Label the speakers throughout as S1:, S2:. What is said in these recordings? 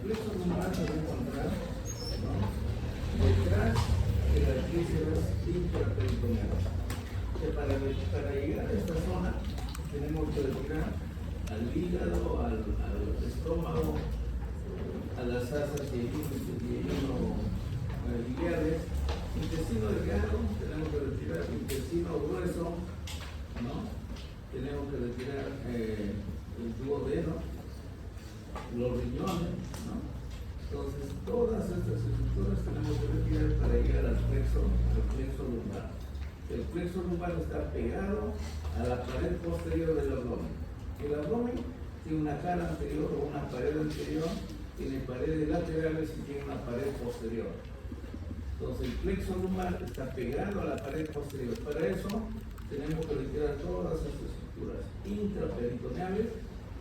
S1: plexo lumbar se va a encontrar, ¿no?, detrás de las vísceras intraperitoneales. Que para llegar a esta zona tenemos que retirar al hígado, al estómago, a las asas biliares, intestino delgado, tenemos que retirar intestino grueso, ¿no? Tenemos que retirar el duodeno, los riñones, ¿no? Entonces, todas estas estructuras tenemos que retirar para llegar al plexo lumbar. El plexo lumbar está pegado a la pared posterior del abdomen. El abdomen tiene una cara anterior o una pared anterior, tiene paredes laterales y tiene una pared posterior. Entonces el plexo lumbar está pegado a la pared posterior. Para eso tenemos que retirar todas las estructuras intraperitoneales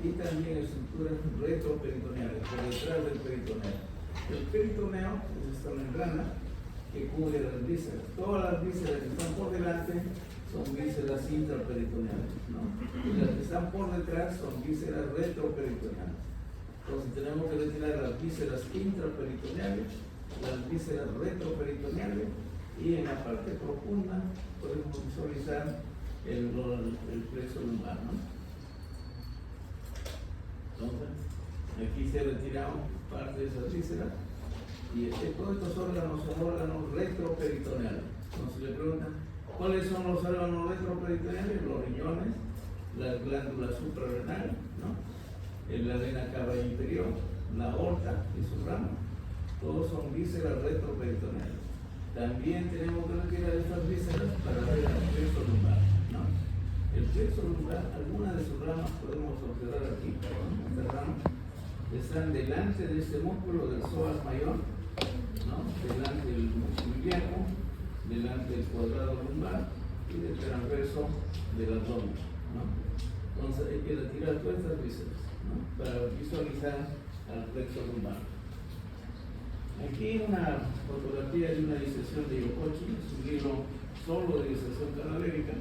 S1: y también estructuras retroperitoneales, por detrás del peritoneo. El peritoneo es esta membrana que cubre las vísceras. Todas las vísceras que están por delante son vísceras intraperitoneales, ¿no? Y las que están por detrás son vísceras retroperitoneales. Entonces tenemos que retirar las vísceras intraperitoneales, las vísceras retroperitoneales, y en la parte profunda podemos visualizar el plexo lumbar, ¿no? Entonces, aquí se ha retirado parte de esas vísceras, y todos estos órganos son órganos retroperitoneales. Entonces le preguntan, ¿cuáles son los órganos retroperitoneales? Los riñones, las glándulas suprarrenales, ¿no?, la vena cava inferior, la aorta y su rama, todos son vísceras retroperitoneales. También tenemos que retirar estas vísceras para ver el plexo lumbar, ¿no? El plexo lumbar, algunas de sus ramas podemos observar aquí, estas ramas están delante de este músculo del psoas mayor, ¿no?, delante del músculo ilíaco, delante del cuadrado lumbar y del transverso del abdomen, ¿no? Entonces hay que retirar todas estas vísceras, ¿no?, para visualizar al plexo lumbar. Aquí una fotografía de una disección de Yokochi, es un libro solo de disección cadavérica,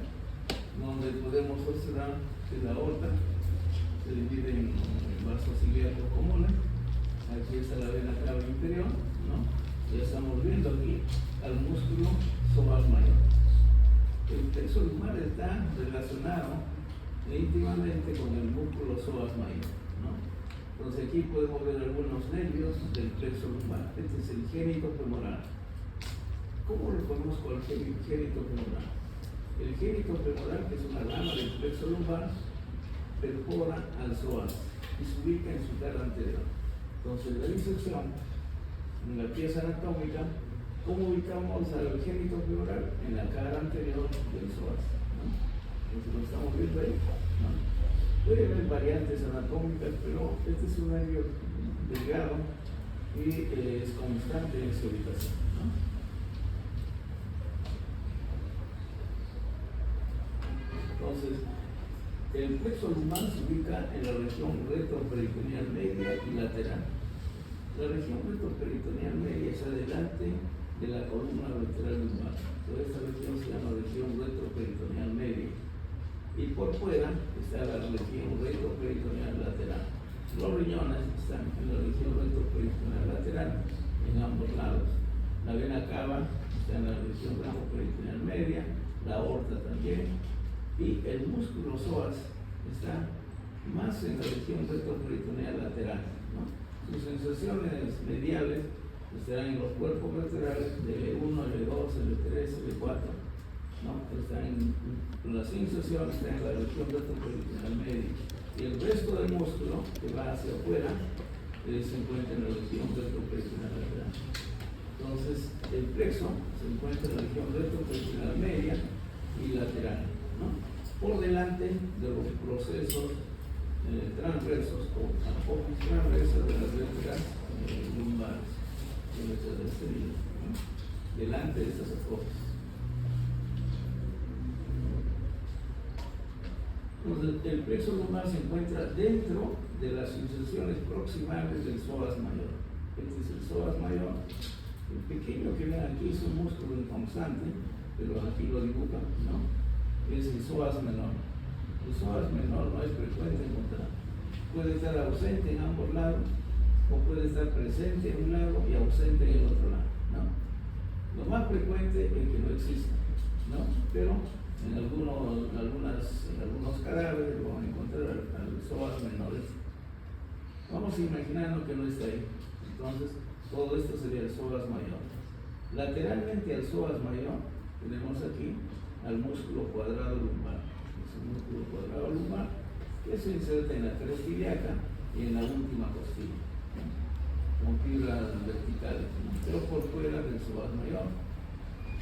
S1: donde podemos observar que la aorta se divide en vasos ilíacos comunes. Aquí está la vena cava inferior, ¿no? Ya estamos viendo aquí al músculo psoas mayor. El plexo lumbar está relacionado íntimamente con el músculo psoas mayor, ¿no? Entonces aquí podemos ver algunos nervios del plexo lumbar. Este es el génito femoral. ¿Cómo reconozco al génito femoral? El génito femoral, que es una rama del plexo lumbar, perfora al psoas y se ubica en su cara anterior. Entonces la disección en la pieza anatómica, ¿cómo ubicamos al génito femoral? En la cara anterior del psoas, ¿no? Entonces lo estamos viendo ahí, ¿no? Puede haber variantes anatómicas, pero este es un nervio delgado y es constante en su ubicación, ¿no? Entonces, el plexo lumbar se ubica en la región retroperitoneal media y lateral. La región retroperitoneal media está delante de la columna vertebral lumbar. Toda esta región se llama región retroperitoneal media. Y por fuera está la región retroperitoneal lateral. Los riñones están en la región retroperitoneal lateral, en ambos lados. La vena cava está en la región retroperitoneal media, la aorta también, y el músculo psoas está más en la región retroperitoneal lateral, ¿no? Sus sensaciones mediales estarán en los cuerpos vertebrales de L1, L2, L3, L4, ¿no? Las sensaciones están en la región retroperitoneal media, y el resto del músculo que va hacia afuera se encuentra en la región retroperitoneal lateral. Entonces, el plexo se encuentra en la región retroperitoneal media y lateral, ¿no?, por delante de los procesos transversos o apófisis transversa de las vértebras lumbares, de este video, ¿no?, delante de estas apófisis. Entonces, el plexo lumbar se encuentra dentro de las inserciones proximales del psoas mayor. Este es el psoas mayor. El pequeño que ven aquí es un músculo inconstante, pero aquí lo dibujan, ¿no? Es el psoas menor. El psoas menor no es frecuente encontrar. Puede estar ausente en ambos lados, o puede estar presente en un lado y ausente en el otro lado, ¿no? Lo más frecuente es que no exista, ¿no? Pero en algunos cadáveres vamos a encontrar al psoas menores. Vamos imaginando que no está ahí. Entonces, todo esto sería el psoas mayor. Lateralmente al psoas mayor, tenemos aquí al músculo cuadrado lumbar. Es un músculo cuadrado lumbar que se inserta en la cresta ilíaca y en la última costilla, ¿no? Con fibras verticales, ¿no? Pero por fuera del psoas mayor.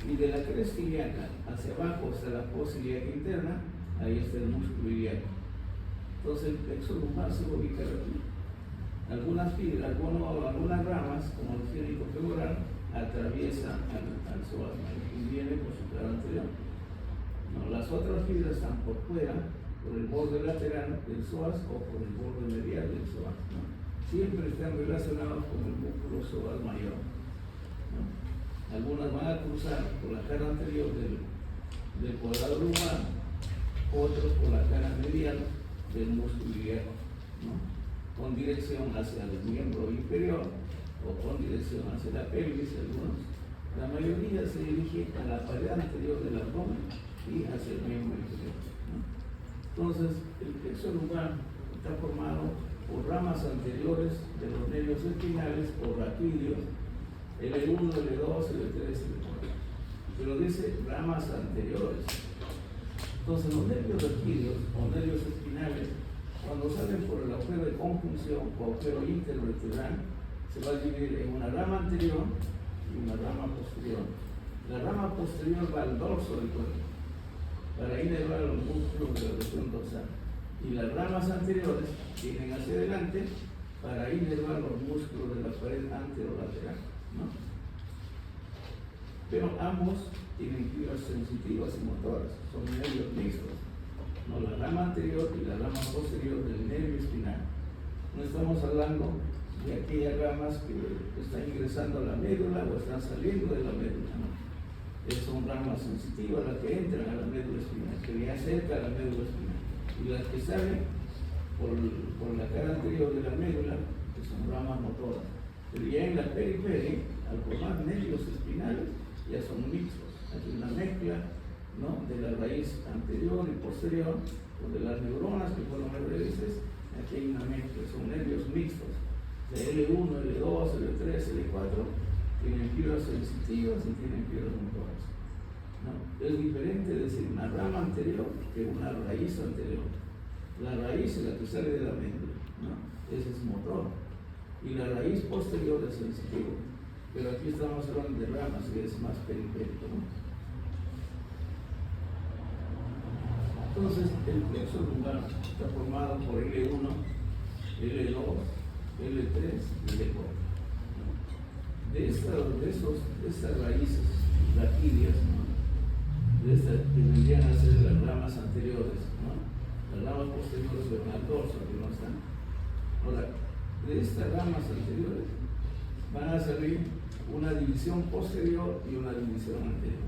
S1: Y de la cresta ilíaca hacia abajo está la fosa ilíaca interna, ahí está el músculo ilíaco. Entonces el plexo lumbar se ubica aquí. Algunas ramas, como el génito femoral, atraviesa al psoas mayor y viene por su cara anterior. No, las otras fibras están por fuera, por el borde lateral del psoas o por el borde medial del psoas, ¿no? Siempre están relacionados con el músculo psoas mayor, ¿no? Algunas van a cruzar por la cara anterior del cuadrado lumbar, otros por la cara medial del músculo ilíaco, ¿no? Con dirección hacia el miembro inferior o con dirección hacia la pelvis, algunos. La mayoría se dirige a la pared anterior del abdomen y hacia el miembro inferior, ¿no? Entonces, el plexo lumbar está formado por ramas anteriores de los nervios espinales o raquídeos, L1, L2, L3, L4. Pero dice ramas anteriores. Entonces, los nervios raquídeos o nervios espinales, cuando salen por el agujero de conjunción o agujero intervertebral, se va a dividir en una rama anterior y una rama posterior. La rama posterior va al dorso del cuerpo para inervar los músculos de la región dorsal, y las ramas anteriores vienen hacia adelante para inervar los músculos de la pared anterolateral, ¿no? Pero ambos tienen fibras sensitivas y motoras, son nervios mixtos, ¿no? La rama anterior y la rama posterior del nervio espinal. No estamos hablando de aquellas ramas que están ingresando a la médula o están saliendo de la médula, ¿no? Son ramas sensitivas las que entran a la médula espinal, que le acercan a la médula espinal, y las que salen por la cara anterior de la médula, que son ramas motoras. Pero ya en la periferia, al formar nervios espinales, ya son mixtos. Hay una mezcla, ¿no?, de la raíz anterior y posterior, o de las neuronas que fueron raíces. Aquí hay una mezcla, son nervios mixtos, de L1, L2, L3, L4, tienen fibras sensitivas y tienen fibras motoras, ¿no? Es diferente decir una rama anterior que una raíz anterior. La raíz es la que sale de la médula, ¿no? Ese es motor, y la raíz posterior es sensitivo, pero aquí estamos hablando de ramas y es más periférico, ¿no? Entonces el plexo lumbar está formado por L1, L2, L3 y L4. De estas raíces raquídeas, ¿no?, que vendrían a ser las ramas anteriores, ¿no? Las ramas posteriores van al dorso, que no están. Ahora, de estas ramas anteriores van a salir una división posterior y una división anterior.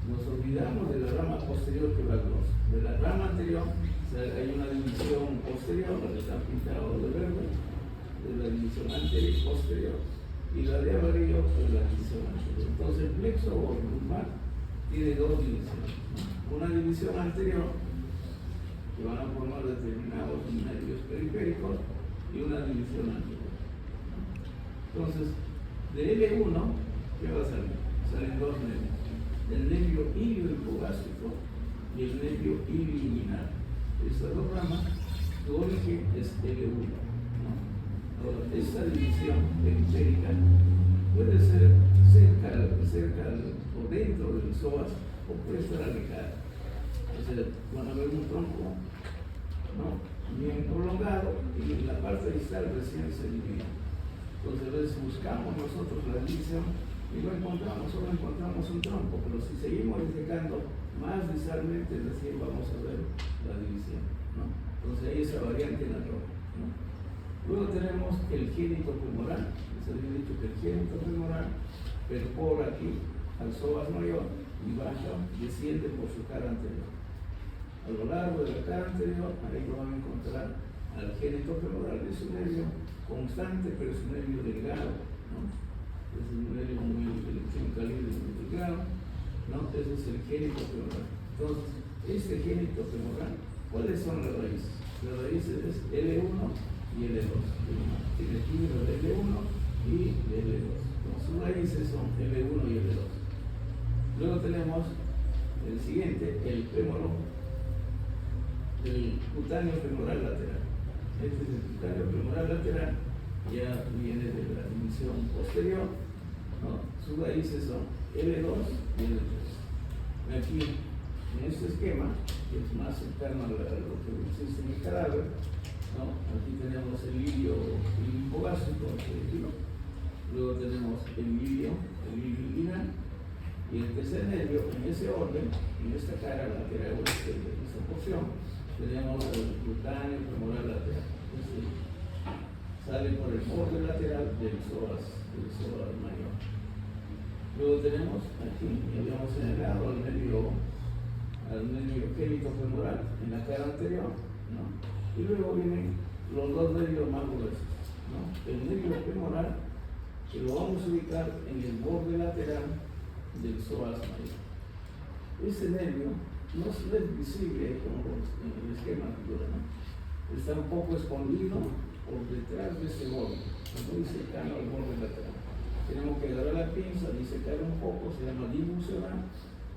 S1: Nos olvidamos de la rama posterior que va al dorso. De la rama anterior hay una división posterior, la que está pintada de verde, de la división anterior y posterior, y la de amarillo es la división anterior. Entonces el plexo o lumbar tiene dos divisiones, ¿no? Una división anterior, que van a formar determinados nervios periféricos, y una división anterior, ¿no? Entonces, de L1, ¿qué va a salir? Salen dos nervios: el nervio iliohipogástrico y el nervio ilioinguinal. Estas dos ramas, su origen es L1, ¿no? Ahora, esta división periférica puede ser cerca o dentro del psoas, o puede estar alejada. O sea, van a ver un tronco, ¿no?, bien prolongado, y la parte distal recién se divide. Entonces, a veces buscamos nosotros la división y lo encontramos, solo encontramos un tronco, pero si seguimos indicando más distalmente, recién vamos a ver la división, ¿no? Entonces ahí esa variante en la ropa, ¿no? Luego tenemos el génito femoral. Les había dicho que el génito femoral perfora aquí al psoas mayor y baja, desciende por su cara anterior. A lo largo de la cara anterior, ahí lo van a encontrar al génito femoral. Es un nervio constante, pero es un nervio delgado, ¿no? Es un nervio tiene un calibre muy delgado, ¿no? Ese es el génito femoral. Entonces, este génito femoral, ¿cuáles son las raíces? Las raíces es L1 y L2. Tiene equilibrio de L1 y de L2. Entonces, sus raíces son L1 y L2. Luego tenemos el siguiente, el fémoro, el cutáneo femoral lateral. Este es el cutáneo femoral lateral, ya viene de la división posterior, ¿no? Sus raíces son L2 y L3. Aquí, en este esquema, que es más cercano a lo que existe en el cadáver, ¿no? Aquí tenemos el lirio hipogástrico, luego tenemos el lirio inguinal, y el tercer nervio, en ese orden, en esta cara lateral oeste de esta porción, tenemos el cutáneo femoral lateral. Sale por el borde lateral del psoas mayor. Luego tenemos aquí, ya habíamos señalado al nervio génito femoral en la cara anterior, ¿no? Y luego vienen los dos nervios más gruesos, ¿no? El nervio femoral, que lo vamos a ubicar en el borde lateral del psoas mayor. Ese nervio no es visible como en el esquema anterior, ¿no? Está un poco escondido por detrás de ese borde, muy cercano al borde lateral. Tenemos que agarrar la pinza, disecar un poco, se llama difusionar,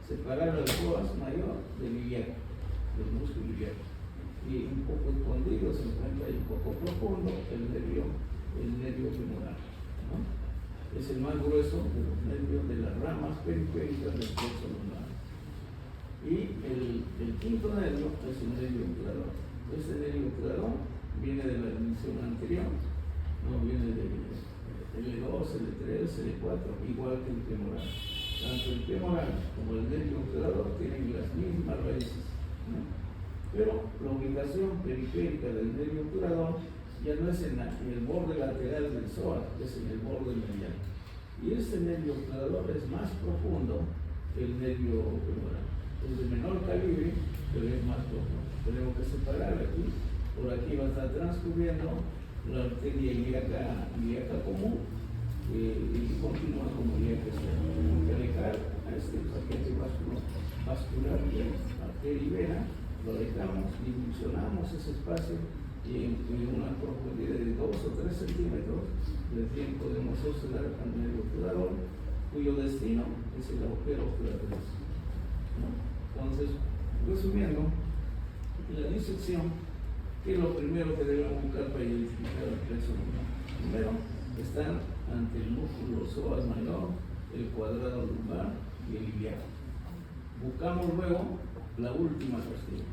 S1: separar el psoas mayor del ilíaco, del músculo ilíaco. Y un poco escondido se encuentra ahí un poco profundo el nervio femoral, ¿no? Es el más grueso de los nervios de las ramas periféricas del plexo lumbar. Y el quinto nervio es el nervio obturador. Este nervio obturador viene de la división anterior, no viene del L2, L3, L4, igual que el femoral. Tanto el femoral como el nervio obturador tienen las mismas raíces, ¿no? Pero la ubicación periférica del nervio obturador ya no es en el borde lateral del psoas, es en el borde medial. Y este nervio obturador es más profundo que el nervio femoral. Es de menor calibre, pero es más profundo. Tenemos que separar aquí. Por aquí va a estar transcurriendo la arteria ilíaca común y continúa como ilíaca externa. Tenemos que alejar a este paquete vascular de arteria y vena, lo dejamos, dimensionamos ese espacio y en una profundidad de 2 o 3 centímetros recién podemos observar al nervio obturador, cuyo destino es el agujero obturatorio, ¿no? Entonces, resumiendo, la disección, ¿qué es lo primero que debemos buscar para identificar el plexo lumbar? Primero, están ante el músculo psoas mayor, el cuadrado lumbar y el ilíaco. Buscamos luego la última costilla,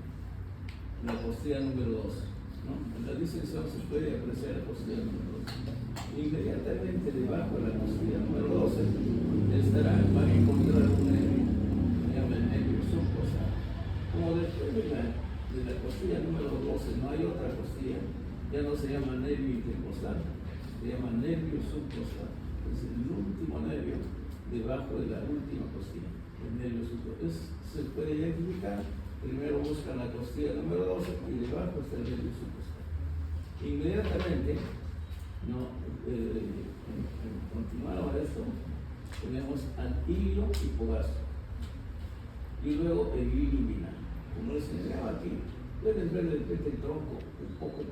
S1: la costilla número 2, ¿no? En la disección se puede apreciar la costilla número 2. Inmediatamente debajo de la costilla número 12 va a encontrar un nervio, se llama el nervio subcostal. Como después de la costilla número 12 no hay otra costilla, ya no se llama nervio intercostal, se llama nervio subcostal. Es el último nervio debajo de la última costilla, el nervio subcostal. Se puede identificar, primero buscan la costilla número 12 y debajo está el nervio subcostal. Inmediatamente, continuando esto, tenemos al hilio hipogástrico y luego el hilio inguinal. Como les señalaba aquí, pueden ver de repente el tronco un poco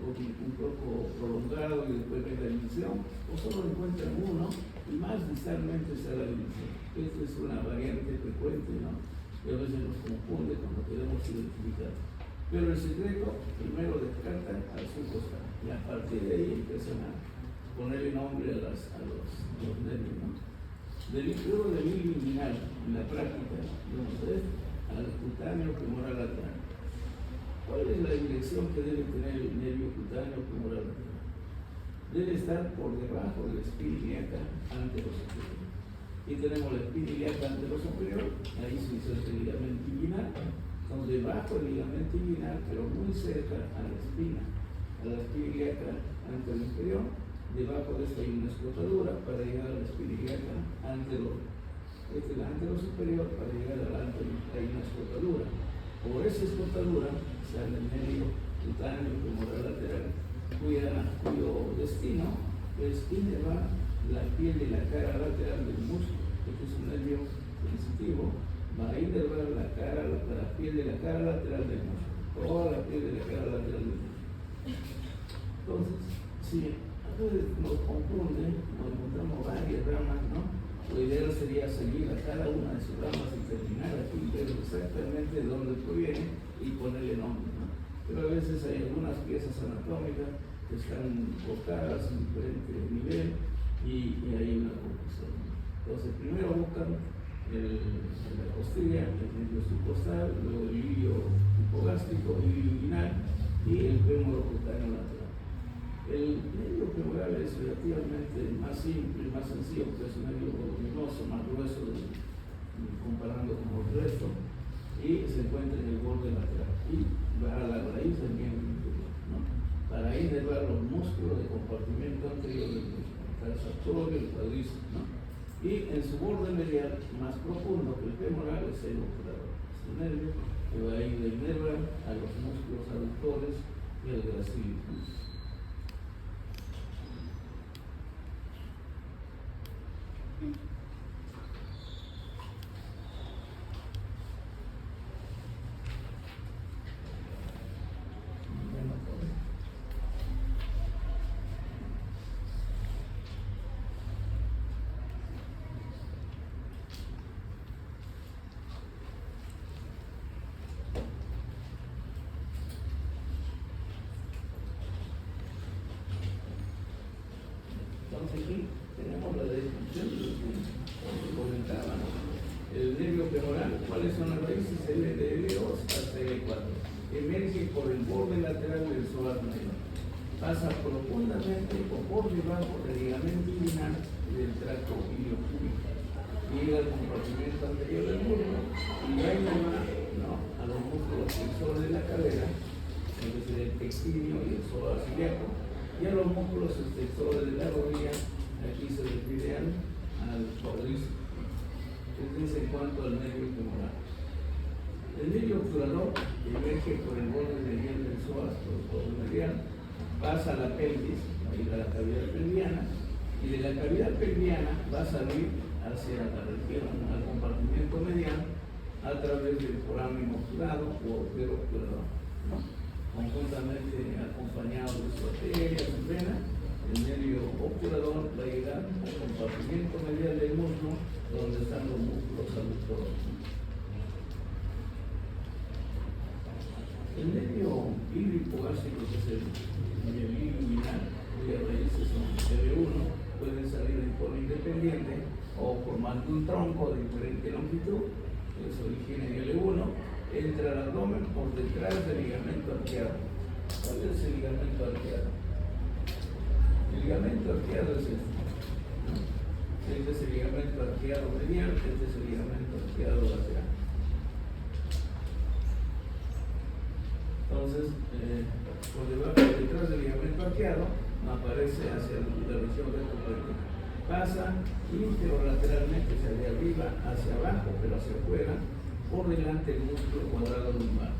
S1: prolongado y después ver la división, o solo encuentran uno y más distalmente está la división. Esta es una variante frecuente, ¿no? Y a veces nos confunde cuando queremos identificar. Pero el secreto, primero descartan al subcostal y a partir de ahí empiezan a ponerle nombre a los nervios, ¿no? Luego del hilio inguinal, en la práctica, vamos a ver al cutáneo femoral lateral. ¿Cuál es la dirección que debe tener el nervio cutáneo femoral lateral? Debe estar por debajo de la espina ilíaca anterosuperior. Y tenemos la espina ilíaca anterosuperior, ahí se inserta el ligamento inguinal. Entonces, debajo del ligamento inguinal, pero muy cerca a la espina ilíaca anterosuperior, debajo de esta hay una escotadura para llegar a la espina ilíaca anterior. Esta es la anterosuperior, para llegar a la anterior hay una escotadura. Por esa escotadura sale el nervio cutáneo femoral lateral, cuyo destino es inervar la piel de la cara lateral del músculo. Este es un nervio sensitivo, va a inervar la piel de la cara lateral del músculo, toda la piel de la cara lateral del músculo. Entonces, si a veces nos confunden, nos encontramos varias ramas, ¿no? Lo ideal sería seguir a cada una de sus ramas y terminar aquí, ver exactamente de dónde proviene y ponerle nombre, ¿no? Pero a veces hay algunas piezas anatómicas que están colocadas en diferente nivel y hay una confusión. Entonces, primero buscan la costilla, el nervio subcostal, luego el ilio hipogástrico, el ilio inguinal y el fémuro cutáneo lateral. El nervio femoral es relativamente más simple, más sencillo, porque es un nervio voluminoso, más grueso, comparando con el resto, y se encuentra en el borde lateral y va a la raíz del miembro inferior, ¿no? Para inervar los músculos de compartimento anterior del músculo, el transactorio, el cuádriceps, ¿no? Y en su borde medial más profundo que el femoral es el obturador, es el nervio que va a ir de inervar a los músculos aductores y el gracílico. Entonces aquí tenemos la descripción de lo que comentaba, ¿no? El nervio femoral, ¿cuáles son las raíces? L2 hasta L4. Emerge por el borde lateral del psoas mayor. Pasa profundamente o por debajo del ligamento inguinal del tracto iliopúbico. Llega al compartimento anterior del muslo y va a inervar, ¿no?, a los músculos flexores de la cadera, que es el pectíneo y el psoas ilíaco, y a los músculos extensores de la rodilla. Aquí se refiere al cuádriceps. Esto es en cuanto al nervio femoral. El nervio obturador emerge por el borde medial del psoas, por el borde medial, pasa a la pelvis, va a ir a la cavidad pelviana, y de la cavidad pelviana va a salir hacia la región, al compartimento medial, a través del foramen obturado o arterio obturador, ¿no?, conjuntamente acompañado de su arteria, su vena. El nervio obturador va a llegar al compartimento medial del muslo, donde están los músculos aductores. El nervio ilio hipogástrico, que es el ilio inguinal, cuyas raíces son L1, pueden salir de forma independiente o formando un tronco de diferente longitud, que se origina en L1, entra al abdomen por detrás del ligamento arqueado. ¿Cuál es el ligamento arqueado? El ligamento arqueado es este, ¿no? Este es el ligamento arqueado medial, este es el ligamento arqueado lateral. Entonces, por detrás del ligamento arqueado, aparece hacia la región rectoperitoneal. Pasa interolateralmente hacia de arriba hacia abajo, pero hacia afuera, por delante del músculo cuadrado lumbar.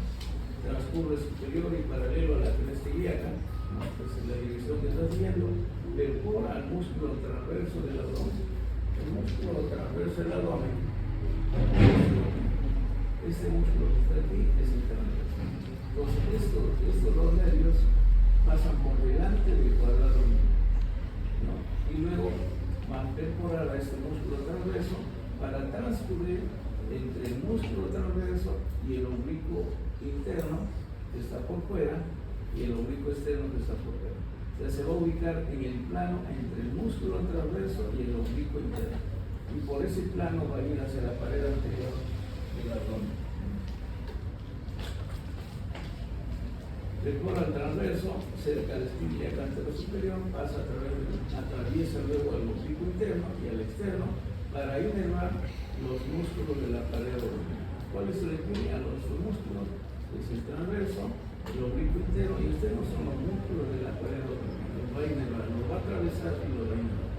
S1: Transcurre superior y paralelo a la cresta ilíaca, ¿no?, pues es la división que está haciendo, perfora al músculo transverso del abdomen. El músculo transverso del abdomen, este músculo que está aquí, es el transverso. Entonces, estos dos nervios pasan por delante del cuadrado lumbar, ¿no?, y luego van a perforar a este músculo transverso para transcurrir entre el músculo transverso y el oblicuo interno, que está por fuera, y el oblicuo externo, que está por fuera. O sea, se va a ubicar en el plano entre el músculo transverso y el oblicuo interno, y por ese plano va a ir hacia la pared anterior del abdomen. Perfora al transverso, cerca de la espina anterior superior, atraviesa luego al oblicuo interno y al externo para inervar los músculos de la pared abdominal. ¿Cuáles se refieren a los músculos? Es el transverso, el oblicuo interno y externo son los músculos de la pared abdominal. Los va a inervar, los va a atravesar y los va a inervar.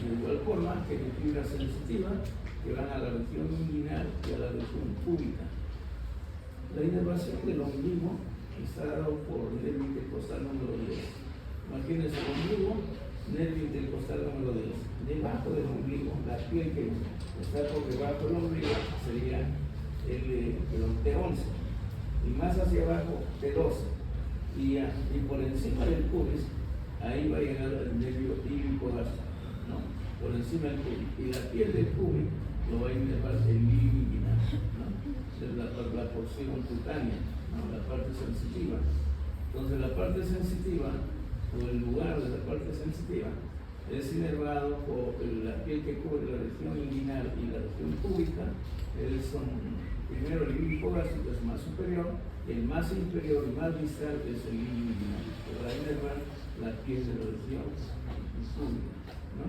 S1: De igual forma que hay fibras sensitivas que van a la región inguinal y a la región púbica. La inervación del ombligo está dado por nervio intercostal número 10. Imagínense el ombligo, nervio intercostal número 10. Debajo del ombligo, la piel que está por debajo del ombligo sería el T11. Y más hacia abajo, T12. Y por encima del pubis, ahí va a llegar el nervio ílico vasto, ¿no? Por encima del pubis. Y la piel del pubis lo va a inervar el líquido inguinal, ¿no? Es la porción cutánea, ¿no? La parte sensitiva. Entonces la parte sensitiva, o el lugar de la parte sensitiva, es inervado por la piel que cubre la región inguinal y la región púbica. Son primero el líquido gástrico, es más superior, y el más inferior y más distal es el líquido inguinal, que va a inervar la piel de la región púbica, ¿no?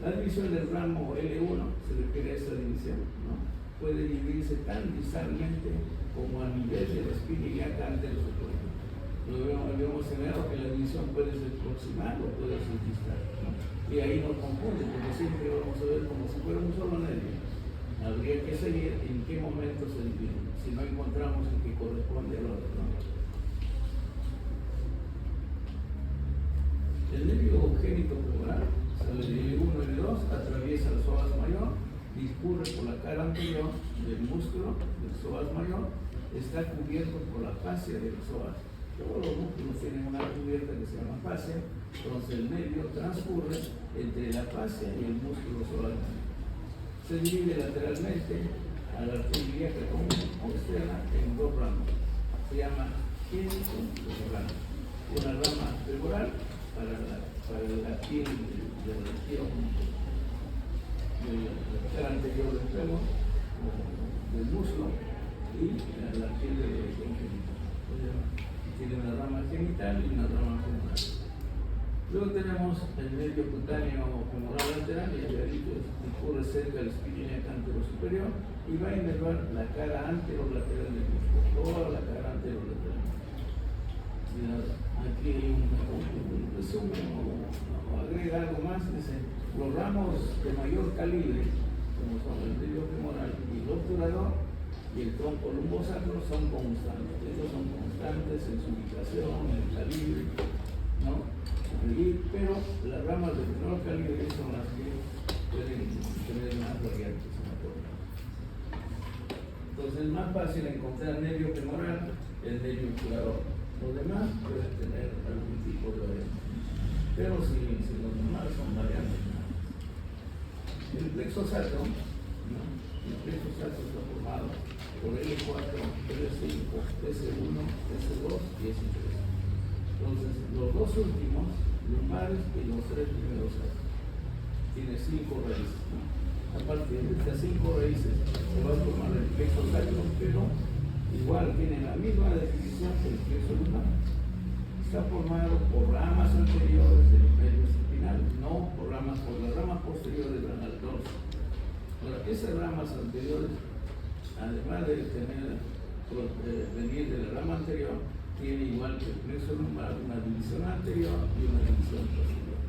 S1: La división del ramo L1 se refiere a esta división, ¿no? Puede dividirse tan distalmente como a nivel de la espina ilíaca anterosuperior. Habíamos señalado que la división puede ser proximal o puede ser distal, ¿no? Y ahí nos confunde, porque siempre vamos a ver como si fuera un solo nervio. Habría que seguir en qué momento se divide, si no encontramos el que corresponde al otro, ¿no? El nervio génito femoral sale del L1 y L2, atraviesa el psoas mayor, discurre por la cara anterior del músculo del psoas mayor, está cubierto por la fascia del psoas. Todos los músculos tienen una cubierta que se llama fascia, entonces el nervio transcurre entre la fascia y el músculo psoas mayor. Se divide lateralmente a la arteria ilíaca común o externa en dos ramas. Se llama génito femoral. Una rama femoral para la piel de la región de la cara anterior del fémur o del muslo y la piel de la región genital. Tiene una rama genital y una rama femoral. Luego tenemos el nervio cutáneo femoral lateral, y el discurre cerca del espina ilíaca anterosuperior y va a inervar la cara anterolateral del músculo, toda la cara anterolateral. Aquí hay un resumen o agrega algo más, dice, los ramos de mayor calibre, como son el nervio femoral y el obturador y el tronco lumbosacro, son constantes. Ellos son constantes en su ubicación, en el calibre, ¿no? Pero las ramas de menor calibre son las que pueden tener más variantes anatómicas. Entonces es más fácil encontrar nervio femoral el nervio obturador. Los demás pueden tener algún tipo de variante, pero si los demás son variantes. El plexo sacro, ¿no? El plexo sacro está formado por L4, L5, S1, S2 y S3. Entonces, los dos últimos, lumbares y los tres primeros sacros, tiene 5 raíces, ¿no? A partir de estas 5 raíces se va a formar el plexo sacro, pero igual tiene la misma definición que el plexo lumbar. Está formado por ramas anteriores del nervio espinal, no por las ramas posteriores del anal dorso. Ahora, esas ramas anteriores, además de venir de la rama anterior, tiene igual que el plexo lumbar una división anterior y una división posterior.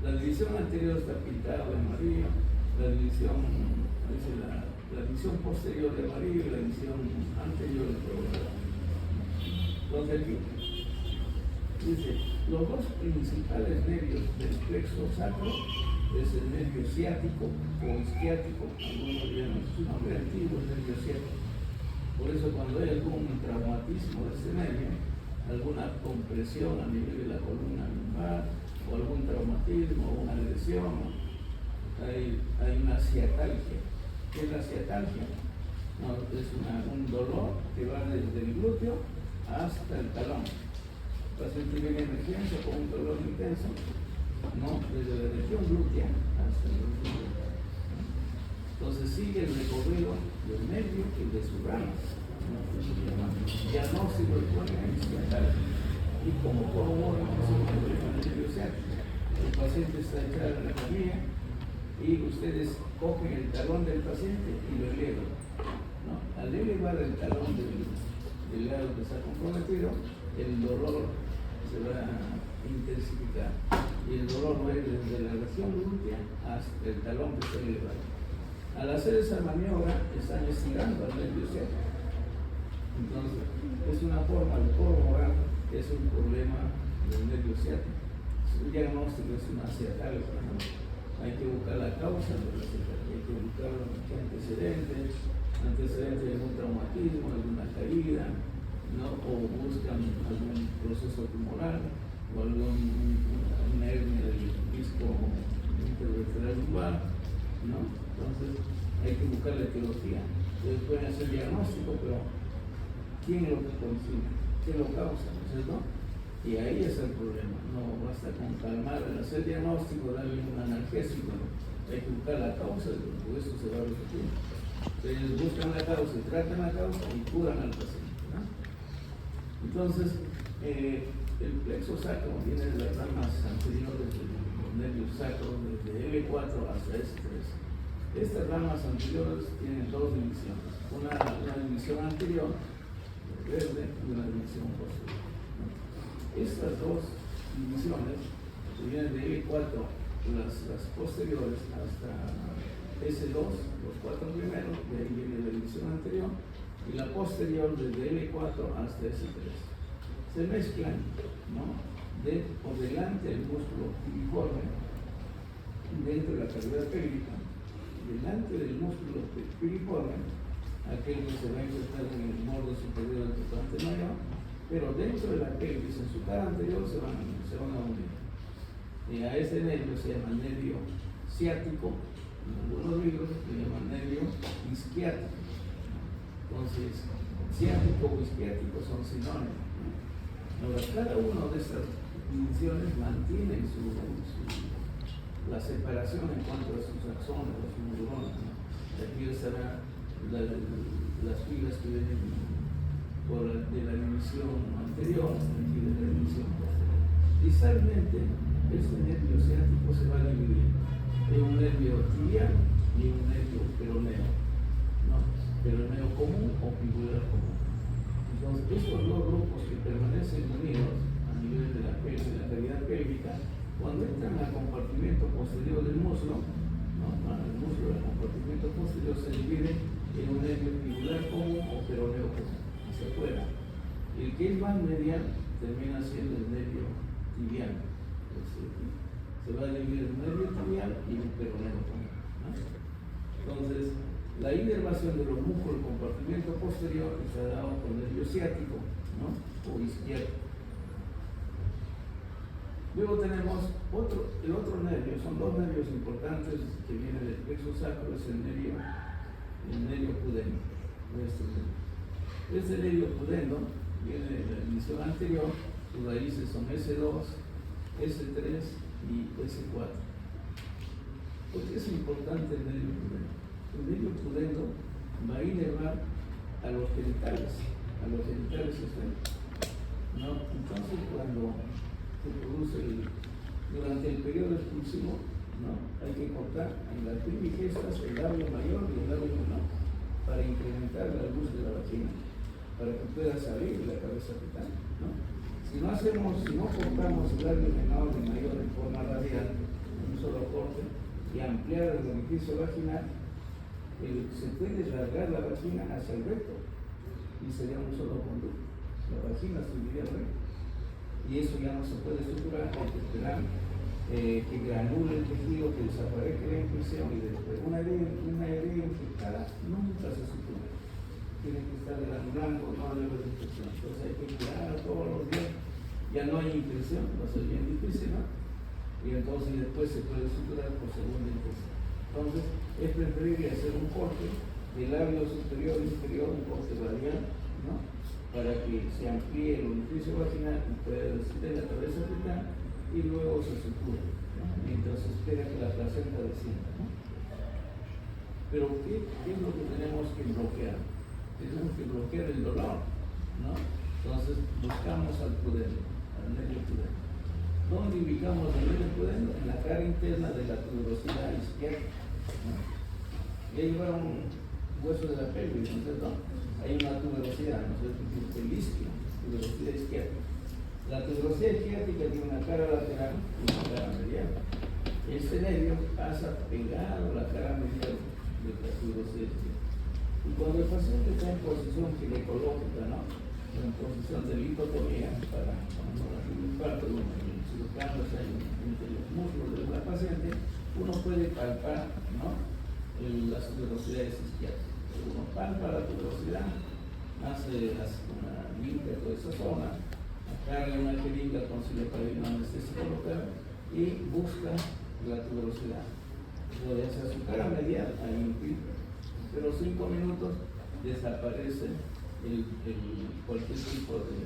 S1: La división anterior está pintada de amarillo, la división posterior de amarillo y la división anterior de color. Entonces aquí dice, los dos principales nervios del plexo sacro es el nervio ciático o isquiático, algunos llaman su nombre antiguo, el nervio ciático. Por eso cuando hay algún traumatismo de este nervio, alguna compresión a nivel de la columna lumbar, o algún traumatismo, o una lesión, hay una ciatalgia. ¿Qué es la ciatalgia? No, es un dolor que va desde el glúteo hasta el talón. El paciente viene en emergencia con un dolor intenso, ¿no? Desde la región glútea hasta el glúteo. Entonces sigue el recorrido del nervio y de sus ramas, ¿no? Ya no se lo pone en ciatalgia. Y como todo órgano se lo pone en el nervio ciático. El paciente está echado en la camilla y ustedes cogen el talón del paciente y lo elevan, ¿no? Al elevar el talón del lado que está comprometido, el dolor se va a intensificar y el dolor va a ir desde la región glútea hasta el talón que está elevado. Al hacer esa maniobra están estirando al nervio ciático. Entonces, es una forma de corroborar que es un problema del nervio ciático. El diagnóstico es una ciatalgia, ¿no? Hay que buscar la causa de la ciatalgia, hay que buscar antecedentes de algún traumatismo, alguna caída, ¿no? O buscan algún proceso tumoral o una hernia del disco intervertebral lumbar, ¿no? Entonces hay que buscar la etiología. Ustedes pueden hacer diagnóstico, pero ¿quién lo consigue? ¿Qué lo causa? ¿No es cierto? Y ahí es el problema. No basta con calmar, hacer diagnóstico, darle un analgésico, ¿no? Hay que buscar la causa, por eso se va a repetir. Entonces buscan la causa y tratan la causa y curan al paciente, ¿no? Entonces, el plexo sacro viene de las ramas anteriores de los nervios sacros, desde L4 hasta S3. Estas ramas anteriores tienen dos divisiones, una división anterior, verde, y una división posterior. Estas dos divisiones, que vienen de L4, las posteriores, hasta S2, los cuatro primeros, de ahí viene la división anterior, y la posterior desde L4 hasta S3. Se mezclan, ¿no? Por delante del músculo piriforme, dentro de la cavidad pélvica, delante del músculo piriforme, aquel que se va a insertar en el borde superior del tocante mayor, pero dentro de la pelvis, en su cara anterior, se van a unir. Y a ese nervio se llama nervio ciático, en algunos libros se llama nervio isquiático. Entonces, ciático o isquiático son sinónimos. Ahora, cada una de estas divisiones mantiene la separación en cuanto a sus axones, a sus neuronas, ¿no? Aquí estarán las filas que vienen de la división anterior, aquí de la división posterior. Visualmente, este nervio ciático se va a dividir en un nervio tibial y un nervio peroneo, ¿no? Peroneo común o fibular común. Entonces, estos dos grupos que permanecen unidos a nivel de la cavidad pélvica, cuando entran al compartimento posterior del muslo, ¿no? El muslo del compartimento posterior se divide en un nervio fibular común o peroneo común, hacia afuera. El que es más medial termina siendo el nervio tibial. Se va a dividir un nervio tibial y un peroneo común, ¿no? Entonces, la inervación de los músculos del compartimento posterior está dado por el nervio ciático, ¿no? O isquiático. Luego tenemos el otro nervio, son dos nervios importantes que vienen del plexo sacro, es el nervio pudendo. Este nervio pudendo viene de la división anterior, sus raíces son S2, S3 y S4. ¿Por qué es importante el nervio pudendo? El nervio pudendo va a inervar a los genitales externos, ¿no? Entonces, cuando se produce durante el periodo expulsivo, ¿no? Hay que cortar en las primigestas el labio mayor y el labio menor para incrementar la luz de la vagina, para que pueda salir de la cabeza fetal, ¿no? Si no cortamos el labio menor y mayor en forma radial, en un solo corte, y ampliar el orificio vaginal, se puede largar la vagina hacia el recto y sería un solo conducto. La vagina subiría al recto. Y eso ya no se puede estructurar, hay que esperar que granule el tejido, que desaparezca la infección y después una herida infectada nunca se sutura. Tiene que estar granulando, no debe de infección. Entonces hay que cuidar todos los días. Ya no hay infección, va a ser bien difícil, ¿no? Y entonces después se puede suturar por segunda infección. Entonces es preferible hacer un corte del labio superior e inferior, un corte radial, ¿no? Para que se amplíe el orificio vaginal y pueda descender la cabeza fetal y luego se sutura, ¿no? Mientras se espera que la placenta descienda, ¿no? Pero ¿qué es lo que tenemos que bloquear? Tenemos que bloquear el dolor, ¿no? Entonces buscamos al pudendo, al nervio pudendo. ¿Dónde ubicamos el nervio pudendo? En la cara interna de la tuberosidad izquierda, ¿no? Y ahí va un hueso de la pelvis, ¿no es cierto? Hay una tuberosidad, ¿no es cierto? El isquio, tuberosidad izquierda. La tuberosidad izquierda tiene una cara lateral y una cara medial. Este nervio pasa pegado a la cara medial de la tuberosidad izquierda. Y cuando el paciente está en posición ginecológica, ¿no? En posición de lipotomía, para el infarto, el cirujano está entre los músculos de la paciente, uno puede palpar, ¿no? Las tuberosidades isquiáticas. Uno palpa la tuberosidad, hace una limpia toda esa zona, carga una jeringa con siloparina anestésico local y busca la tuberosidad. Puede hacer su cara medial, ahí en pero 5 minutos desaparece cualquier tipo de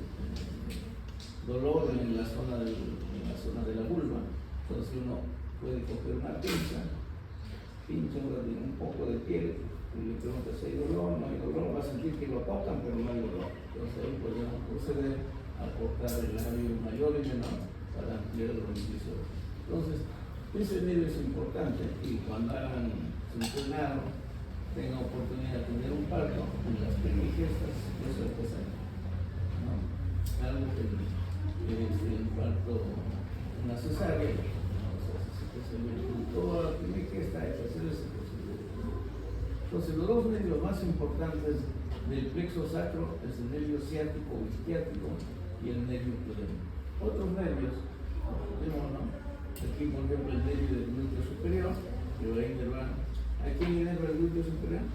S1: dolor en la zona de la vulva. Entonces uno puede coger una pincha un poco de piel y le pregunta si hay dolor, no hay dolor, va a sentir que lo tocan pero no hay dolor. Entonces ahí podemos proceder a cortar el labio mayor y menor para ampliar los orificios. Entonces ese medio es importante y cuando hagan su internado tengan oportunidad de tener un parto en las primigestas, eso es cosa, ¿no? Algo que el parto, una cesárea, toda la primigesta hay que hacer ese procedimiento. Entonces los dos nervios más importantes del plexo sacro es el nervio ciático o isquiático y el nervio pudendo. Otros nervios, ¿no? Aquí por ejemplo el nervio del glúteo superior, que va a inervar. ¿A quién inerva el glúteo superior?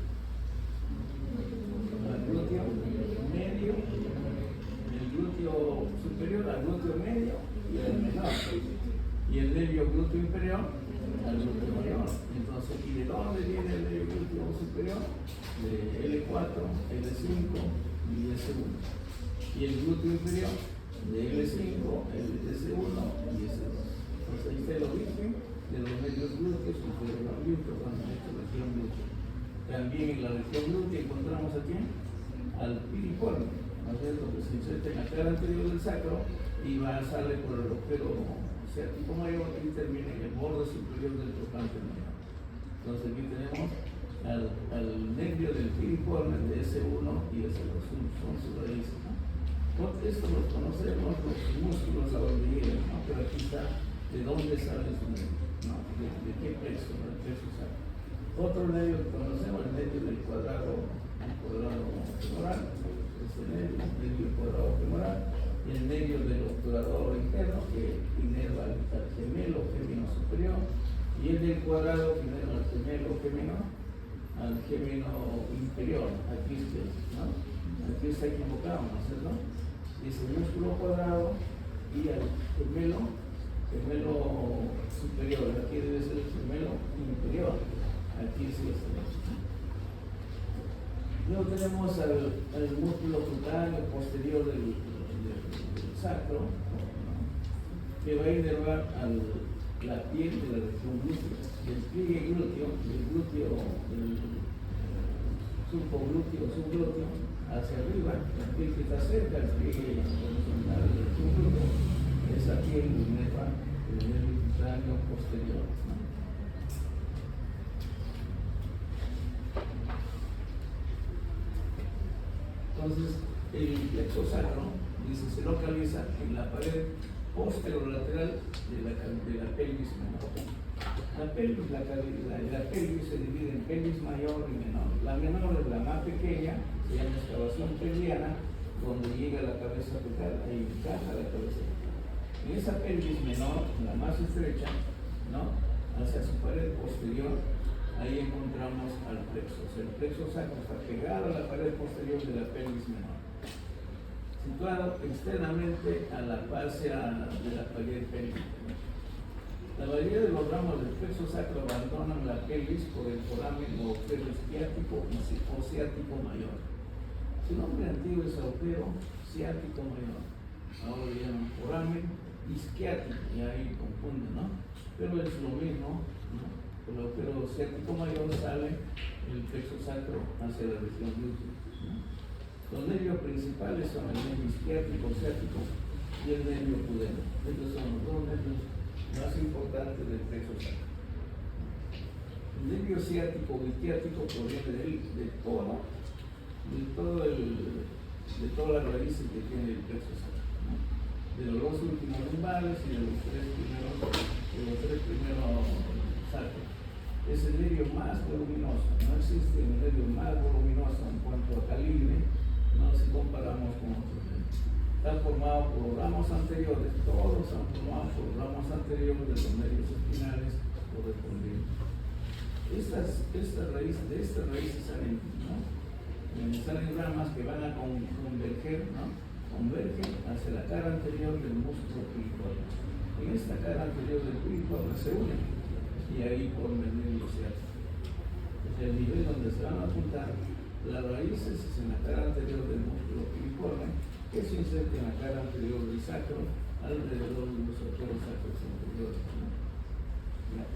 S1: Al glúteo medio, el glúteo superior al glúteo medio y al menor. Y el nervio glúteo inferior al glúteo mayor. Entonces, ¿y de dónde viene el nervio glúteo superior? De L4, L5 y S1. Y el glúteo inferior de L5, S1 y S2. Entonces, ahí está el origen de los nervios glúteos superior al glúteo, cuando en esta región glútea. También en la región glútea encontramos aquí al piriforme, ¿no es cierto? Que se inserta en la cara anterior del sacro y sale por el agujero ciático mayor y termina en el borde superior del trocánter mayor. Entonces aquí tenemos al nervio del piriforme de S1 y S2, son sus raíces, ¿no? Esto lo conocemos, los músculos, la hormiguera, ¿no? Pero aquí está de dónde sale su nervio, ¿no? De qué peso, ¿no? El peso sale. Otro nervio que conocemos, el nervio del cuadrado femoral, este nervio cuadrado femoral, y el nervio del obturador interno que inerva al gemelo fémino superior, y el del cuadrado que inerva al gemelo fémino inferior. Aquí está equivocado, ¿no es cierto? Dice músculo cuadrado y al gemelo superior, aquí debe ser el gemelo inferior. Aquí sí está. Luego tenemos al músculo cutáneo posterior del sacro, que va a inervar la piel de la región glútea. El pliegue glúteo, del subglúteo hacia arriba, la piel que está cerca del pliegue horizontal del subglúteo, esa piel inerva el nervio cutáneo posterior, ¿no? Entonces, el plexo sacro, dice, se localiza en la pared posterolateral de la pelvis menor. La pelvis se divide en pelvis mayor y menor. La menor es la más pequeña, se llama excavación pelviana, donde llega la cabeza fetal, ahí encaja la cabeza fetal. En esa pelvis menor, la más estrecha, ¿no? Hacia su pared posterior, ahí encontramos al plexo. O sea, el plexo sacro está pegado a la pared posterior de la pelvis menor, situado externamente a la fascia de la pared pélvica. La mayoría de los ramos del plexo sacro abandonan la pelvis por el foramen o agujero isquiático o ciático mayor. Su nombre antiguo es agujero ciático mayor. Ahora le llaman foramen isquiático, y ahí confunden, ¿no? Pero es lo mismo, ¿no? El agujero ciático mayor sale el plexo sacro hacia la región glútea, ¿no? Los nervios principales son el nervio isquiático ciático y el nervio pudendo. Estos son los dos nervios más importantes del plexo sacro. El nervio ciático o isquiático proviene de todas las raíces que tiene el plexo sacro, ¿no? De los dos últimos lumbares y de los tres primeros sacros. es el nervio más voluminoso. No existe un nervio más voluminoso en cuanto a calibre, no si comparamos con otros nervios. Está formado por los ramos anteriores, todos están formados por los ramos anteriores de los nervios espinales correspondientes. De estas raíces salen, ¿no? Salen ramas que van a converger, ¿no? Convergen hacia la cara anterior del músculo piriforme. En esta cara anterior del piriforme se unen y ahí forman el nervio ciático. Es el nivel donde se van a juntar las raíces es en la cara anterior del músculo piriforme, que se inserta en la cara anterior del sacro, alrededor de los otros sacros anteriores, ¿no?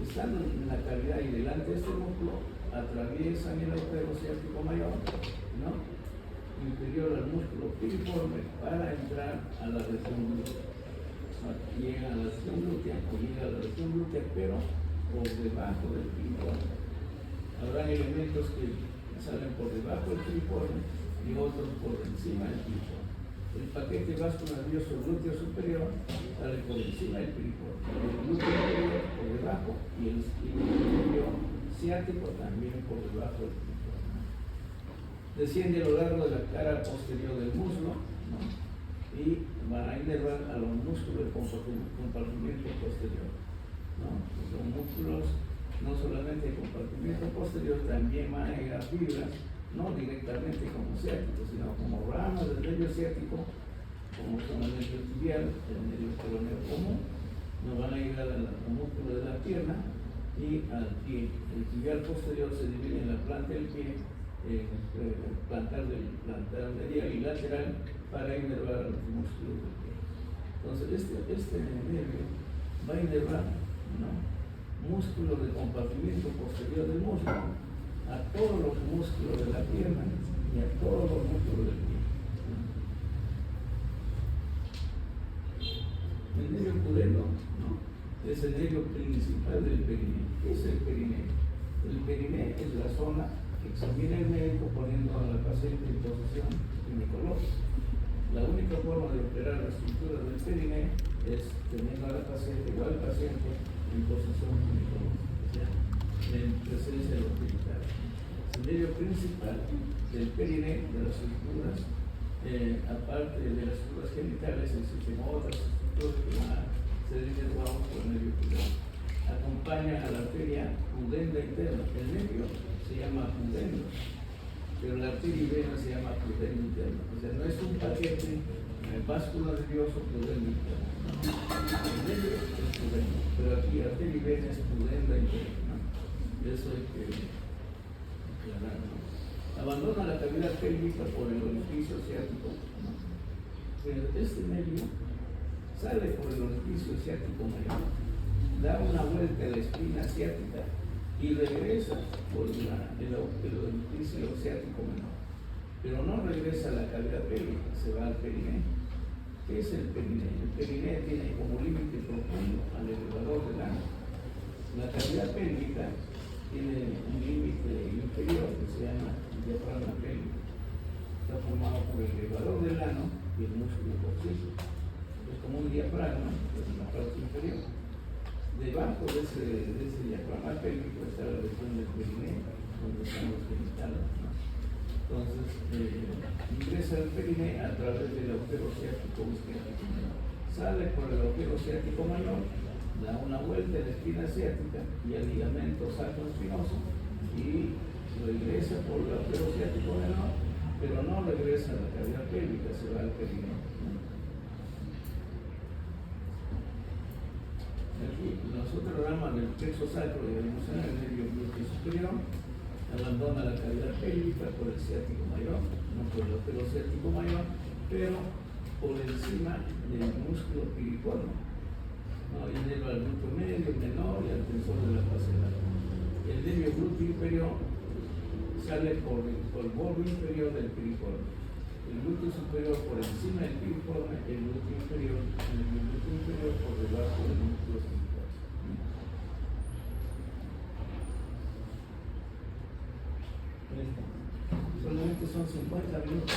S1: Estando en la cavidad y delante de este músculo, atraviesan el agujero ciático mayor, ¿no? Inferior al músculo piriforme para entrar a la región glútea. Llega a la región glútea, pero por debajo del piriforme. Habrá elementos que salen por debajo del piriforme y otros por encima del piriforme. El paquete vasco-nervioso glúteo superior sale por encima del piriforme, el glúteo inferior por debajo y el nervio ciático también por debajo del piriforme. Desciende a lo largo de la cara posterior del muslo, ¿no? Y van a inervar a los músculos del compartimiento posterior, ¿no? Los músculos no solamente el compartimiento posterior, también van a llegar fibras, no directamente como ciáticos, sino como ramas del nervio ciático, como son el nervio tibial, el nervio peroneo común, nos van a llegar al músculo de la pierna y al pie. El tibial posterior se divide en la planta del pie, plantar medial y lateral para inervar a los músculos del pie. Entonces, este nervio va a inervar, ¿no? Músculo del compartimiento posterior del muslo, a todos los músculos de la pierna y a todos los músculos del pie. El nervio pudendo, ¿no? Es el nervio principal del perineo. ¿Qué es el perineo? El perineo es la zona que examina el médico poniendo a la paciente en posición ginecológica. La única forma de operar la estructura del perineo es teniendo a la paciente o al paciente en posición ginecológica, o sea, en presencia de los genitales. El nervio principal del perineo, de las estructuras, aparte de las estructuras genitales, existen otras estructuras que van a ser inervadas por el nervio pudendo. Acompaña a la arteria pudenda interna. El nervio se llama pudendo, pero la arteria y vena se llama pudendo interno. O sea, no es un paquete vascular nervioso pudendo interno. El nervio es pudendo, pero aquí arteria y vena es pudenda interna. Eso hay que aclarar, ¿no? Abandona la cavidad pélvica por el orificio ciático, ¿no? Pero este nervio sale por el orificio ciático mayor, da una vuelta a la espina ciática y regresa por el orificio ciático menor. Pero no regresa a la cavidad pélvica, se va al perineo. ¿Qué es el perineo? El perineo tiene como límite profundo al elevador del ano. La cavidad pélvica tiene un límite inferior que se llama diafragma pélvico. Está formado por el elevador del ano y el músculo coccygeal. Es como un diafragma, pero en la parte inferior. Debajo de ese diafragma pélvico está la región del perineo, donde están los genitales, ¿no? Entonces, ingresa el perineo a través del agujero ciático isquiático menor. Sale por el agujero ciático mayor, da una vuelta en la espina ciática y al ligamento sacroespinoso y regresa por el agujero ciático menor, pero no regresa a la cavidad pélvica, se va al perineo. Aquí los otros ramas del plexo sacro y el nervio glúteo superior abandona la cavidad pélvica por el ciático mayor, no por el agujero ciático mayor, pero por encima del músculo piriforme. ¿No? Y inerva al glúteo medio, menor y al tensor de la fase lateral. El nervio glúteo inferior sale por el borde inferior del piriforme. El glúteo superior por encima del piriforme, el glúteo inferior por debajo del músculo cintural. Solamente son 50 minutos.